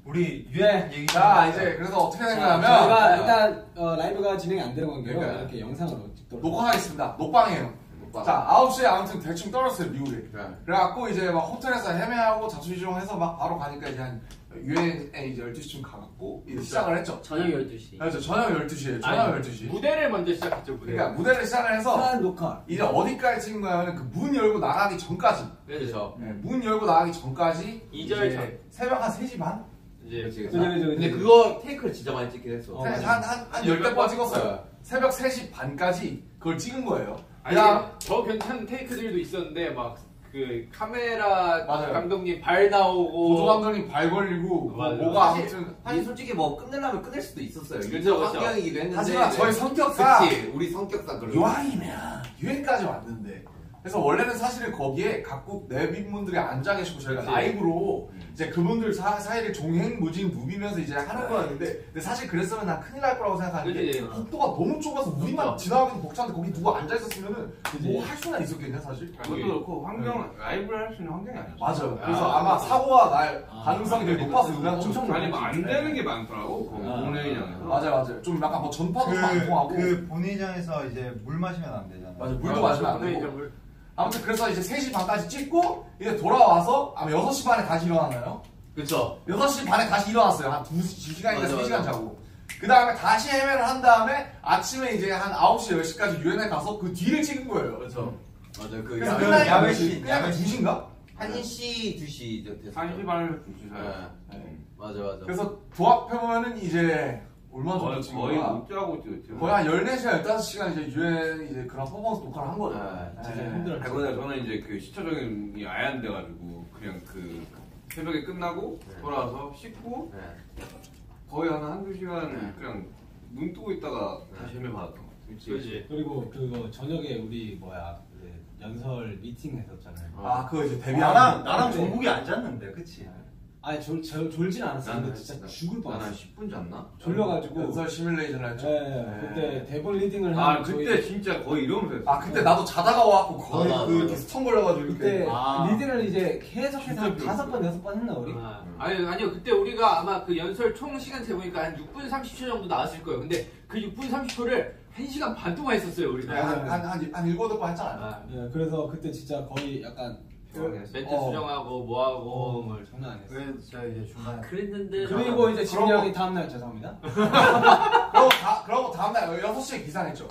우리 유행 얘기. 자 이제 그래서 어떻게 된 거냐면 저희가 일단 라이브가 진행이 안 되는 관계로 그러니까요. 이렇게 영상으로 찍도록 녹화하겠습니다. 녹방이에요. 자 9시에 아무튼 대충 떨었어요 미국에. 그래갖고 이제 막 호텔에서 헤매하고 자취지종해서 막 바로 가니까 이제 한 유엔에 이제 12시쯤 가갖고 이제 시작을 했죠. 저녁 12시. 그렇죠. 저녁 12시에요. 저녁 12시. 무대를 먼저 시작했죠. 그러니까 무대를 시작을 해서 녹화. 이제 어디까지 찍은 거냐면 그 문 열고 나가기 전까지. 그렇죠. 네, 문 열고 나가기 전까지 2절 전. 새벽 한 3시 반? 이제 근데 그거 테이크를 진짜 많이 찍긴 했어. 한 10대 찍었어요. 새벽 3시 반까지 그걸 찍은 거예요. 아니 더 괜찮은 테이크들도 있었는데 막 그 카메라 맞아요. 감독님 발 나오고 보조 감독님 발 걸리고 뭐가 아무튼 사실 솔직히 뭐 끝내려면 끝낼 수도 있었어요. 그쵸, 그쵸. 환경이기도 했는데. 하지만 저희 성격상 그치, 우리 성격상 그런. 이왕이면 유엔까지 왔는데 그래서 원래는 사실은 거기에 각국 내빈분들이 앉아 계시고 저희가 그치. 라이브로 이제 그분들 사이를 종횡무진 누비면서 이제 하는 거였는데 근데 사실 그랬으면 난 큰일 날 거라고 생각하는데 그치. 복도가 너무 좁아서 우리만 지나가기도 벅찬데 거기 누가 앉아 있었으면은 뭐 할 수나 있었겠냐 사실. 그것도 그렇고 환경 라이브를 할 수 있는 환경이 아니었어. 맞아요. 그래서 아마 사고가 날 가능성이 되게 높아서 음악 엄청 아니 뭐안 되는 게 많더라고. 본회의장에서. 맞아요. 좀 약간 뭐 전파도 안 통하고. 그 본회의장에서 이제 물 마시면 안 되잖아. 맞아 물도 마시면 안 되고. 아무튼 그래서 이제 3시 반까지 찍고 이제 돌아와서 아마 6시 반에 다시 일어나나요? 그쵸. 6시 반에 다시 일어났어요. 한 2시간인가 맞아, 3시간 맞아. 자고. 그 다음에 다시 헤매를 한 다음에 아침에 이제 한 9시, 10시까지 유엔에 가서 그 뒤를 찍은 거예요. 그렇죠. 맞아요. 그 그래서 야외시. 야외 2시인가? 1시, 2시 됐어요. 1시 반을 2시 사이. 네. 맞아. 그래서 도합해보면은 이제 얼마 정도 찍은 거의 거야? 못 자고 찍었죠. 거의 한 14시간, 15시간 이제 유엔 이제 그런 퍼포먼스 녹화를 한 거죠. 진짜 네. 힘들었죠. 저는 이제 그 시차적인이 아예 안 돼가지고 그냥 그 새벽에 끝나고 돌아와서 씻고 거의 한두 시간 그냥 눈 뜨고 있다가 다시 헤매 받았던 거. 그렇지. 그리고 그거 저녁에 우리 이제 연설 미팅 했었잖아요. 아 그거 이제 데뷔하는 나랑 종국이 안 잤는데, 그치? 아니 졸진 않았어요. 근데 진짜 죽을 나는 뻔했어. 10분 잤나? 졸려가지고. 연설 시뮬레이션을 했죠. 네, 그때 대본 리딩을 아 하는 그때 진짜 거의 이러면서 했어. 아 그때 나도 자다가 와갖고 거의 맞아. 그 스턴 걸려가지고 그때 이렇게 리딩을 이제 계속해서 한 진짜 5번, 6번 했나 우리? 아니요 그때 우리가 아마 그 연설 총 시간 재보니까 한 6분 30초 정도 나왔을 거예요. 근데 그 6분 30초를 1시간 반 동안 했었어요 우리가. 한 7번 했잖아요. 네, 그래서 그때 진짜 거의 약간 멘트 수정하고 뭐하고 뭘 장난 아니었어. 그래서 제가 이제 중간에 그랬는데 그리고 이제 지민이 형이 다음날 죄송합니다. 그러고 다음날 6시에 기상했죠.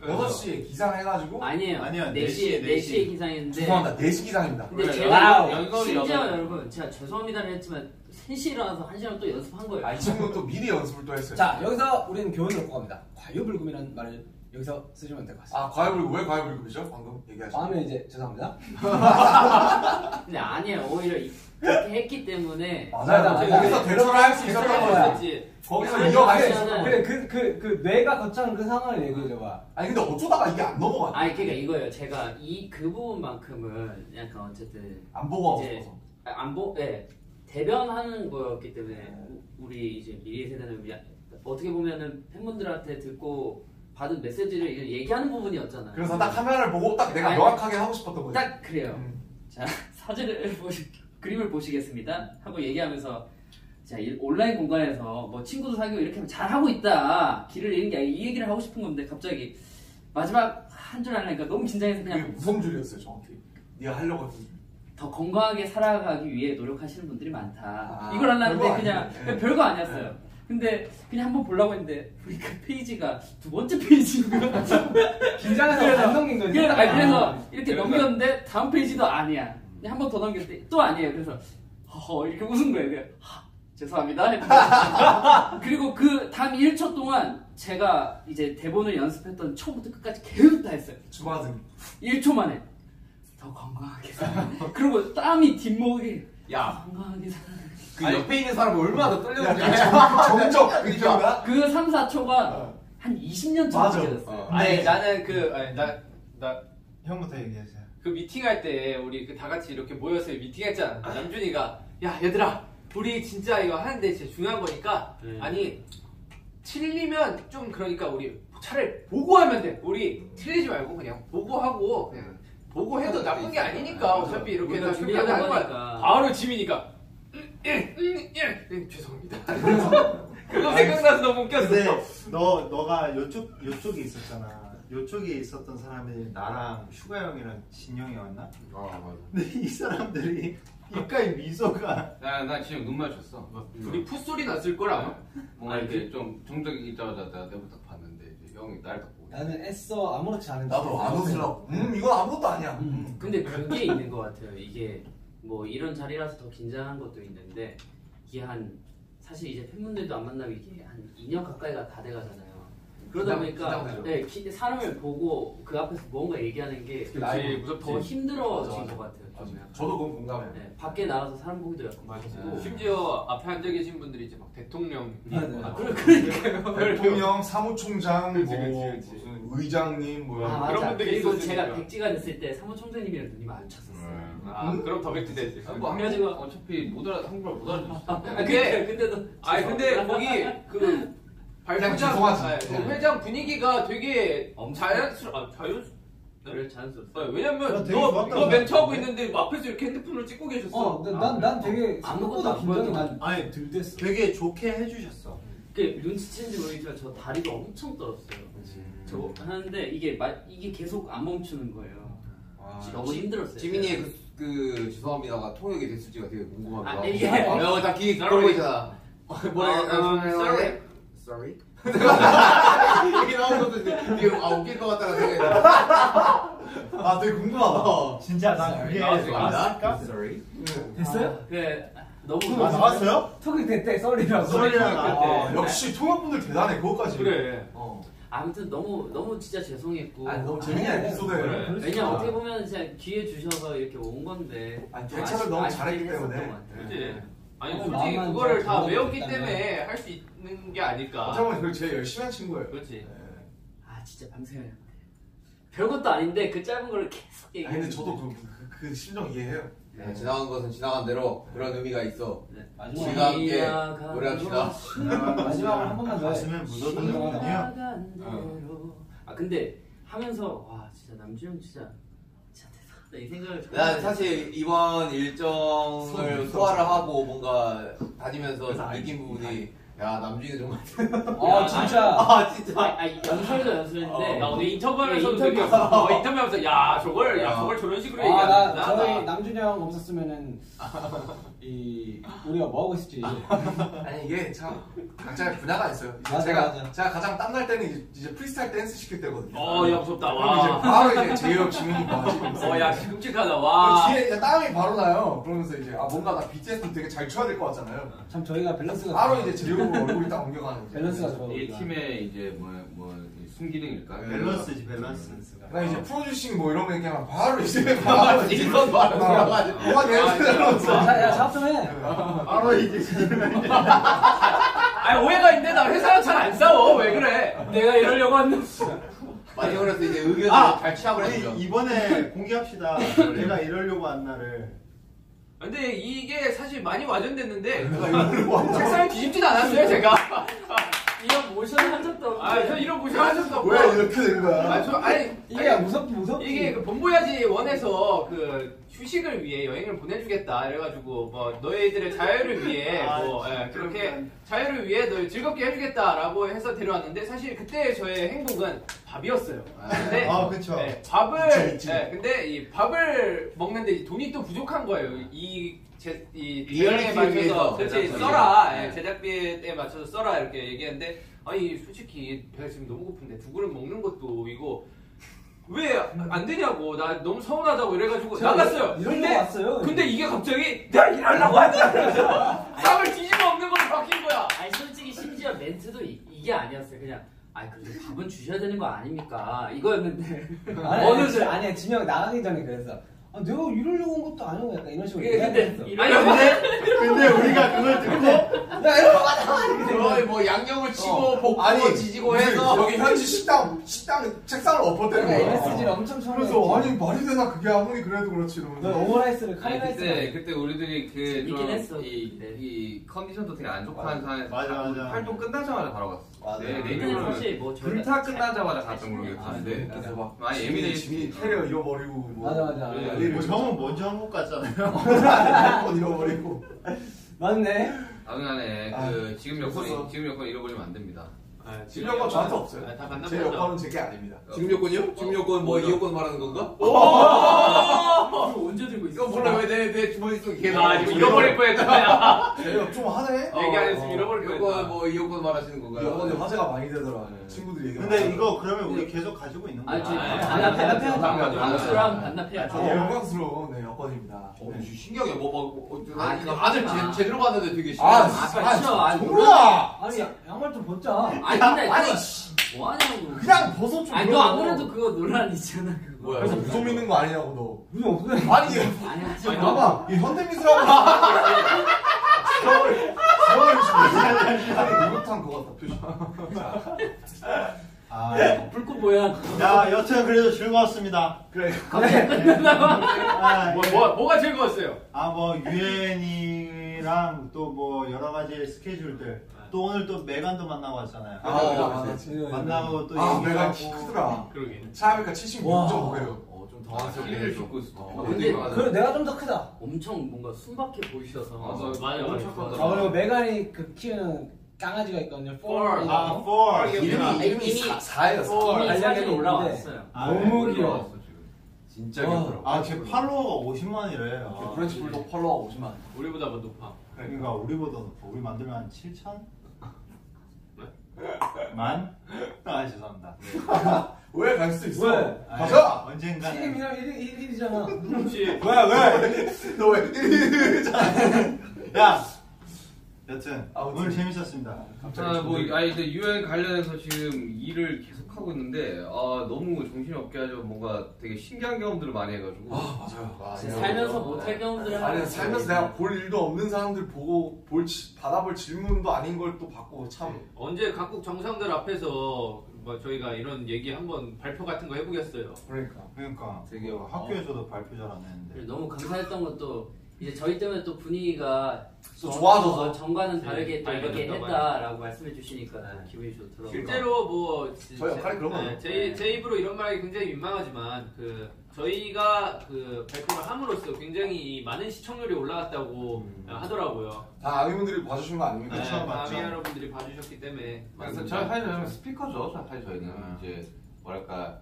6시에 기상해가지고 아니에요. 아니요, 4시에 4시에 기상했는데. 죄송합니다. 4시 기상입니다. 근데 그래, 제가 연설이 심지어 여덟. 여러분 제가 죄송합니다를 했지만 3시에 일어나서 1시간 또 연습한 거예요. 이 친구는 또 미리 연습을 또 했어요. 자 여기서 우리는 교훈을 얻고 갑니다. 과유불급이라는 말을 여기서 쓰시면 될 것 같습니다. 아 과유불급 왜 과유불급이죠? 방금 얘기하신 다음에 이제 죄송합니다. 근데 아니에요. 오히려 이렇게 했기 때문에. 맞아요. 거기서 대처를 할 수 있었던 거야. 있었지. 거기서 이어갈 수 있었던 거야. 그래 그 뇌가 거창한 그 상황을 얘기해줘봐. 아니 근데 어쩌다가 이게 안 넘어갔냐? 아니 그러니까 이거예요. 제가 그 부분만큼은 약간 어쨌든 안 보고 이제 싶어서. 예 대변하는 거였기 때문에 우리 이제 미래 세대는 어떻게 보면은 팬분들한테 듣고 받은 메시지를 얘기하는 부분이었잖아요. 그래서 딱 카메라를 보고 딱 내가 아니, 명확하게 하고 싶었던 거지. 딱 그래요. 자 사진을 그림을 보시겠습니다 하고 얘기하면서 자 온라인 공간에서 뭐 친구도 사귀고 이렇게 하면 잘하고 있다 길을 잃는 게 아니라 이 얘기를 하고 싶은 건데 갑자기 마지막 한 줄 하려니까 너무 긴장해서 그게 그냥 무슨 줄이었어요 정확히. 네가 하려고 했던 줄. 더 건강하게 살아가기 위해 노력하시는 분들이 많다. 아, 이걸 하려는데 별거 그냥 아니네. 별거 아니었어요. 근데 그냥 한번 보려고 했는데 우리 그 페이지가 2번째 페이지인 거야. 긴장해서 안 넘긴 거지. 그래서 이렇게 넘겼는데 다음 페이지도 아니야. 한 번 더 넘겼는데 또 아니에요. 그래서 이렇게 웃은 거예요. 그냥 죄송합니다. 했는데 그리고 그 다음 1초 동안 제가 이제 대본을 연습했던 처음부터 끝까지 계속 다 했어요. 주마등. 1초 만에 더 건강하게 살아. 그리고 땀이 뒷목에 야, 건강하게 살아. 그 옆에 있는 사람이 얼마나 더 떨렸는지. 정적 그니까. 그 3, 4초가 한 20년 전 맞아. 느껴졌어요. 아니 나는 나 형부터 얘기하세요. 그 미팅할 때 우리 그 다 같이 이렇게 모여서 미팅했잖아. 남준이가 야 얘들아 우리 진짜 이거 하는데 진짜 중요한 거니까 아니 틀리면 좀 그러니까 우리 차라리 보고 하면 돼. 우리 틀리지 말고 그냥 보고 하고 그냥 보고 해도 나쁜 게 아니니까 어차피 이렇게 우리가 다 준비하고 하는 거야. 거니까. 바로 지민이가 죄송합니다. 그거 생각나서 너무 웃겼어. 근데 너가 요쪽에 있었잖아. 요쪽에 있었던 사람이 나랑 슈가 형이랑 진영이었나? 아 맞아. 근데 이 사람들이 입가에 미소가 나 지금 눈 맞췄어. 둘이 풋소리 났을 걸 아마. 뭔가 이렇게 좀 정적이 있자마자 내가 내부 딱 봤는데 이제 형이 날 딱 보고. 나는 애써 아무렇지 않은 나도 안 웃으려고. 이건 아무것도 아니야. 근데 그게 있는 것 같아요. 이게 뭐 이런 자리라서 더 긴장한 것도 있는데 이게 사실 이제 팬분들도 안 만나면 이게 한 2년 가까이가 다 돼가잖아요. 그러다 보니까 네, 사람을 보고 그 앞에서 뭔가 얘기하는 게 더 힘들어진 것 같아요. 저도 그건 공감해요. 네, 밖에 나가서 사람 보기도 약간 무섭고 심지어 앞에 앉아 계신 분들이 이제 막 대통령, 대통령, 사무총장, 그치, 뭐 그치, 그치. 무슨 의장님 뭐 아, 그런 맞아. 분들이 그리고 있었으니까. 제가 백지가 됐을 때 사무총장님이랑 눈이 마주쳤었어요. 그럼 더 백지 되지. 뭐 그래가지고 어차피 한국말 못 알아듣어. 근데도 근데 거기 그 그냥 발표장 죄송하지. 그 회장 분위기가 되게 엄청 그래 자연스럽어요. 왜냐면 되게 너 좋았다고 멘트하고 있는데 앞에서 이렇게 핸드폰을 찍고 계셨어. 난 되게 아무것도 생각보다 안 긴장이 보여도 많이 덜 됐어. 되게 좋게 해주셨어. 그 눈치채는지 모르겠지만 저 다리도 엄청 떨었어요. 저 하는데 이게 계속 안 멈추는 거예요. 너무 힘들었어요. 지민이의 그 죄송합니다가 통역이 됐을지가 되게 궁금하기도 하고. 이게 다 귀 그러고 있잖아. sorry. Sorry? 이게 나오는 것도 이게 웃길 것 같다는 생각이 들어. 아 되게 궁금하다. 진짜 난 그게 나왔을까? Sorry? 됐어요? 너무 그거 나왔어요? 톡이 됐대 썰이라고. 썰이랑 역시 통역분들 대단해 그것까지. 그래. 아무튼 너무 진짜 죄송했고. 아니 너무 재밌는 에피소드예요. 왜냐면 어떻게 보면 진짜 기회 주셔서 이렇게 온 건데. 아니, 좀 대처를 너무 아쉽긴 잘했기 했었던 때문에. 것 같아요. 그치? 아니 어, 솔직히 마음만 그거를 잘 다 들어도 외웠기 있다면. 때문에 할 수 있는 게 아닐까. 어떻게 보면 그걸 제일 열심히 한 친구예요. 그렇지. 아 진짜 밤새야 돼. 별것도 아닌데 그 짧은 거를 계속 아니, 얘기해. 근데 저도 그 심정 이해해요. 네, 지나간 것은 지나간 대로 그런 의미가 있어. 마지막 지가 함께 노래합시다. 마지막으로 한 번만 더 해. 가슴에 묻어두는군요. 아 근데 하면서 와 진짜 남주형 진짜 대단하다 이 생각을 난 사실 이번 일정을 소화를 하고 뭔가 다니면서 느낀 부분이 야 남준이 정말 진짜. 진짜 연설도 연설인데 나 오늘 인터뷰하면서 인터뷰. 느꼈어. 인터뷰하면서 저걸 저런 식으로 나 얘기하는구나. 저희 남준이 형 없었으면은 우리가 뭐 하고 있을지. 아니 이게 참 각자의 분야가 있어요. 이제 맞아. 제가 가장 땀날 때는 이제 프리스타일 댄스 시킬 때거든요. 야 무섭다. 그럼 이제 와. 바로 이제 제이홉 지민이 뭐 야 끔찍하다. 와. 뒤에 이제 땀이 바로 나요. 그러면서 이제 뭔가 나 BTS도 되게 잘 춰야 될 것 같잖아요. 참 저희가 밸런스가 바로 이제 제이홉 얼굴이 딱 옮겨가는 거죠. 밸런스가 좋아. 이 팀의 이제 순기능일까? 밸런스지 밸런스. 그다음 이제 프로듀싱 뭐 이런 거 얘기하면 바로 이제 바로 이건 바로 들어가지고 뭐가 내려서 야 작업 좀 해. 바로 이제 아니 오해가 있는데 나 회사랑 잘 안 싸워. 왜 그래? 내가 이러려고 했는데. 마지막으로 이제 의견을 잘 취합을 했죠. 이번에 공개합시다. 내가 이러려고 한 날을. 근데 이게 사실 많이 와전됐는데 내가 이러려고 한 책상에 뒤집진 않았어요 제가. 이런 모션을 한 적도 없고. 저 이런 모션 한 적도 없고. 왜 이렇게 된 거야? 이게 무섭지. 이게 그 본보야지 원에서 그 휴식을 위해 여행을 보내주겠다 이래가지고 뭐 너희들의 자유를 위해 그렇게 자유를 위해 너희 즐겁게 해주겠다라고 해서 데려왔는데 사실 그때 저의 행복은 밥이었어요. 근데 그쵸. 밥을 있지. 근데 이 밥을 먹는데 돈이 또 부족한 거예요. 이 리얼리티에 제작비에 맞춰서 비해서. 그렇지 제작비에. 써라 제작비에 맞춰서 써라 이렇게 얘기했는데 아니 솔직히 배가 지금 너무 고픈데 두 그릇 먹는 것도 이거 왜 안 되냐고 나 너무 서운하다고 이래가지고 나갔어요. 이러려고 왔어요. 근데 이게 갑자기 내가 일하려고 한다. 쌈을 뒤집어 엎는 걸로 바뀐 거야. 아니 솔직히 심지어 멘트도 이게 아니었어요. 그냥 그래도 밥은 주셔야 되는 거 아닙니까? 이거였는데 아니야 진영 나가기 전에 그랬어. 내가 이러려고 온 것도 아니고 약간 이런 식으로 근데 얘기했어. 근데 우리가 그걸 듣고 야 이러고 가자. 거의 뭐 양념을 치고 볶고 아니, 지지고 해서 여기 현지 식당 책상을 엎었대는 내가 거야. MSG를 엄청 처음에. 그래서 아니 말이 되나 그게 아무리 그래도 그렇지 너 이러면서. 오므라이스를 카레라이스. 그때 우리들이 재밌긴 했어. 이 컨디션도 되게 안 좋고 한 상황에서 맞아. 활동 끝나자마자 바로 갔어. 맞아. 네, 근데 내년은 사실 뭐 저희가 불타 끝나자마자 갔던 걸로 기억하는데 그래서 막 많이 지민이 예민해. 캐리어 잃어버리고 뭐 맞아. 난리를 뭐 형은 먼저 한국 갔잖아요. 한번 잃어버리고. 맞네. 가능하네. 그 지금 여권 잃어버리면 안 됩니다. 지금 여권 저한테 없어요. 다 제 반납했죠. 여권은 제게 아닙니다. 지금 요건이요? 지금 요건 뭐 이 요건 말하는 건가? 이거 언제 들고 있어? 이거 몰라 왜 내 주머니 속에 계속 이거 잃어버릴 뻔했잖아. 제가 좀 하네. 얘기 안 했으면 잃어버릴 뻔했다. 요건 뭐 이 요건 말하시는 건가요? 여권이 화제가 많이 되더라. 친구들이 얘기. 근데 이거 그러면 우리 계속 가지고 있는 거야? 아니 저희 아니, 반납해야 당연하죠. 방수랑 반납해야죠. 영광스러운 네, 여권입니다. 신기하게 아들 제대로 봤는데 되게 몰라. 아니 양말 좀 벗자. 아니 근데 뭐하냐고. 그냥 벗어 좀. 아니 너 안 그래도 그거 논란 있잖아 그거. 뭐야? 그래서 무속 믿는 거 아니냐고 무슨 없어. 너. 아니 아니 하지 아니 마. 봐봐 이 현대미술하고 지렁을 목욕탕 그거 같다 표시. 아, 불꽃 뭐야? 야, 여튼 그래도 즐거웠습니다. 그래. 뭐가 즐거웠어요? 뭐 유엔이랑 또 뭐 여러 가지 스케줄들. 또 오늘 또 메간도 만나고 왔잖아요. 만나고 또 내가 얘기하고. 키 크더라. 그러게. 차이가 76.5예요. 좀 당황스럽게 를 해줘. 싣고 있어. 근데 그래 내가 좀 더 크다. 엄청 뭔가 순박해 보이셔서. 맞아. 아 그리고 메간이 그 키우는 강아지가 있거든요. 아, 4. 이름이 4예요. 이미 사진이 알려져 올라왔어요. 너무 귀여워. 진짜 귀엽더라고. 아, 제 팔로워가 50만이래. 브랜치 불독 펄러가 50만. 우리보다 더 높아. 그러니까 우리보다 높아. 우리 만들면 한 7천? 만? 아, 죄송합니다. 왜 갈 수 있어? 왜? 가자. 언젠가. 1일이잖아. 그렇지. 왜? 너 왜? 야! 여튼, 아무튼. 오늘 재밌었습니다. 근데 유엔 관련해서 지금 일을 계속 하고 있는데 너무 정신이 없게 하죠. 뭔가 되게 신기한 경험들을 많이 해가지고. 맞아요. 살면서 못할 경험들을 아니 하는 살면서 내가 볼 일도 없는 사람들 보고 받아볼 질문도 아닌 걸 또 받고 참. 언제 각국 정상들 앞에서 뭐 저희가 이런 얘기 한번 발표 같은 거 해보겠어요. 그러니까. 되게 학교에서도 발표 잘 안 했는데. 너무 감사했던 것도 이제 저희 때문에 또 분위기가 또 좋아져서. 전과는 다르게 또 이렇게 밝아졌다, 했다라고 말씀해 주시니까 기분이 좋더라고요. 실제로 뭐 저 역할이 그런 거예요. 제 입으로 이런 말이 굉장히 민망하지만 저희가 발표를 함으로써 굉장히 많은 시청률이 올라갔다고 하더라고요. 다 아미분들이 봐주신 거 아닙니까? 아미 여러분들이 봐주셨기 때문에. 그래서 저희는 스피커죠. 사실 저희는 이제 뭐랄까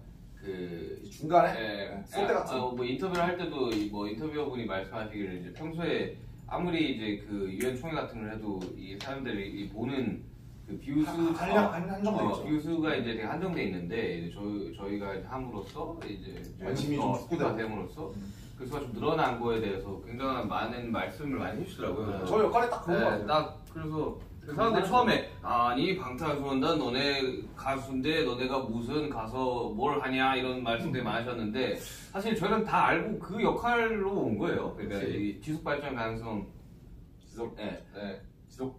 중간에 쏠 때 같은. 뭐 인터뷰를 할 때도 뭐 인터뷰어분이 말씀하시기를 이제 평소에 아무리 이제 그 유엔 총회 같은 걸 해도 이 사람들이 보는 그 뷰수가 한정돼 있죠. 뷰수가 이제 되게 한정돼 있는데 이제 저희가 함으로써 이제 관심이 좀 스피커가 됨으로써 그 수가 좀 늘어난 거에 대해서 굉장한 많은 말씀을 많이 해주시더라고요. 저 역할이 딱 그런 거 같아요. 딱 그래서 그 사람들 처음에 아니 방탄소년단 너네 가수인데 너네가 무슨 가서 뭘 하냐 이런 말씀들이 많으셨는데 사실 저희는 다 알고 그 역할로 온 거예요. 그러니까 이 지속 발전 가능성 지속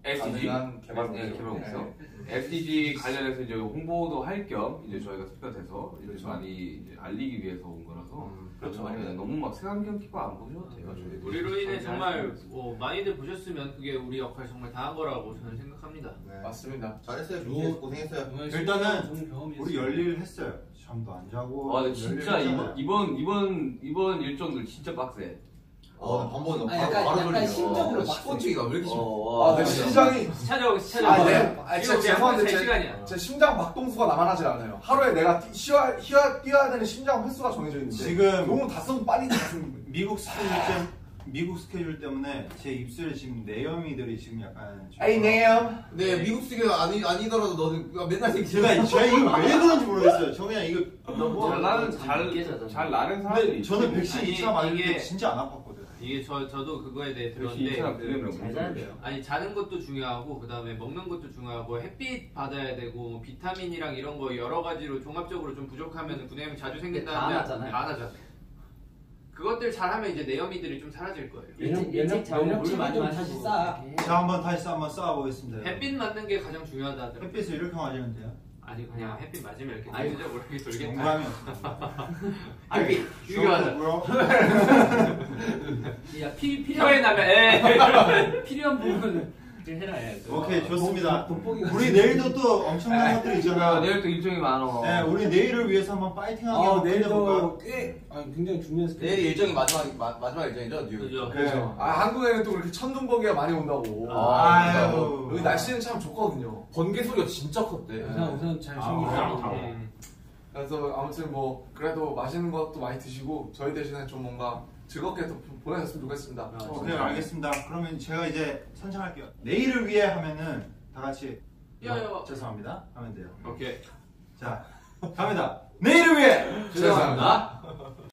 SDG 개발 개발공사 SDG 관련해서 이제 홍보도 할 겸 이제 저희가 스피커 돼서 이제 많이 이제 알리기 위해서 온 거라서 그렇죠. 너무 막 색안경 끼고 안 보셔도 돼요. 우리로 인해 정말 많이들 보셨으면 그게 우리 역할 정말 다한 거라고 저는 생각합니다. 네. 맞습니다. 잘했어요. 준비해서 고생했어요. 일단은 우리 열일 했어요. 잠도 안 자고. 근데 진짜 열일 이번 일정들 진짜 빡세. 한번 약간 심적으로 식곤증이가 왜 이렇게 심해? 내 심장이 시차적. 진짜 죄송한데 시간이야. 제 심장 박동수가 나만하지 않아요. 하루에 내가 뛰어야 되는 심장 횟수가 정해져 있는데 지금 너무 다소 빨리 닿습니다. 미국 스케줄 때문에 제 입술에 지금 내염이들이 지금 약간 좀 에이 내염. 네, 미국 스기가 아니더라도 너는 맨날 제가 이거 왜 그런지 모르겠어요. 저 그냥 이거 잘 나는 근데 사람들이 저는 백신 아니, 2차 맞을 때 이게- 진짜 안 아팠거든. 이게 저도 그거에 대해 백신 들었는데 잘 자야 돼요. 아니 자는 것도 중요하고 그 다음에 먹는 것도 중요하고 햇빛 받아야 되고 비타민이랑 이런 거 여러 가지로 종합적으로 좀 부족하면 분해염이 자주 생긴다는데 다 나잖아요. 다 나잖아요. 그것들 잘하면 이제 내염이들이 좀 사라질 거예요. 일찍 자고 물 많이 마시고. 자 한번 다시 한번 쌓아보겠습니다. 햇빛 맞는 게 가장 중요하다 하더라고요. 햇빛을 이렇게 맞으면 돼요? 아니 그냥 햇빛 맞으면 이렇게 아이고. 대대적으로 이렇게 돌겠다. 농담이 없습니다. 햇빛 중요하다. 야 필요한 혀에 나면 필요한 부분은 해라 해. 오케이 좋습니다. 돋보기가 우리 내일도 또 엄청난 것들이 있잖아. 내일 또 일정이 많어. 네, 우리 내일을 위해서 한번 파이팅하게 한번 끝내볼까? 내일도 꽤 굉장히 중요한 스케줄. 내일 일정이 마지막 일정이죠, 뉴욕. 그죠. 그렇죠. 아 한국에는 또 그렇게 천둥번개가 많이 온다고. 아유. 여기 날씨는 참 좋거든요. 번개 소리가 진짜 컸대. 우선 잘 챙기고. 그래서 아무튼 뭐 그래도 맛있는 것도 많이 드시고 저희 대신에 좀 뭔가 즐겁게 또 보내셨으면 좋겠습니다. 오케이 알겠습니다. 그러면 제가 이제 선창할게요. 내일을 위해 하면은 다 같이 죄송합니다 하면 돼요. 오케이. 자 갑니다. 내일을 위해 죄송합니다.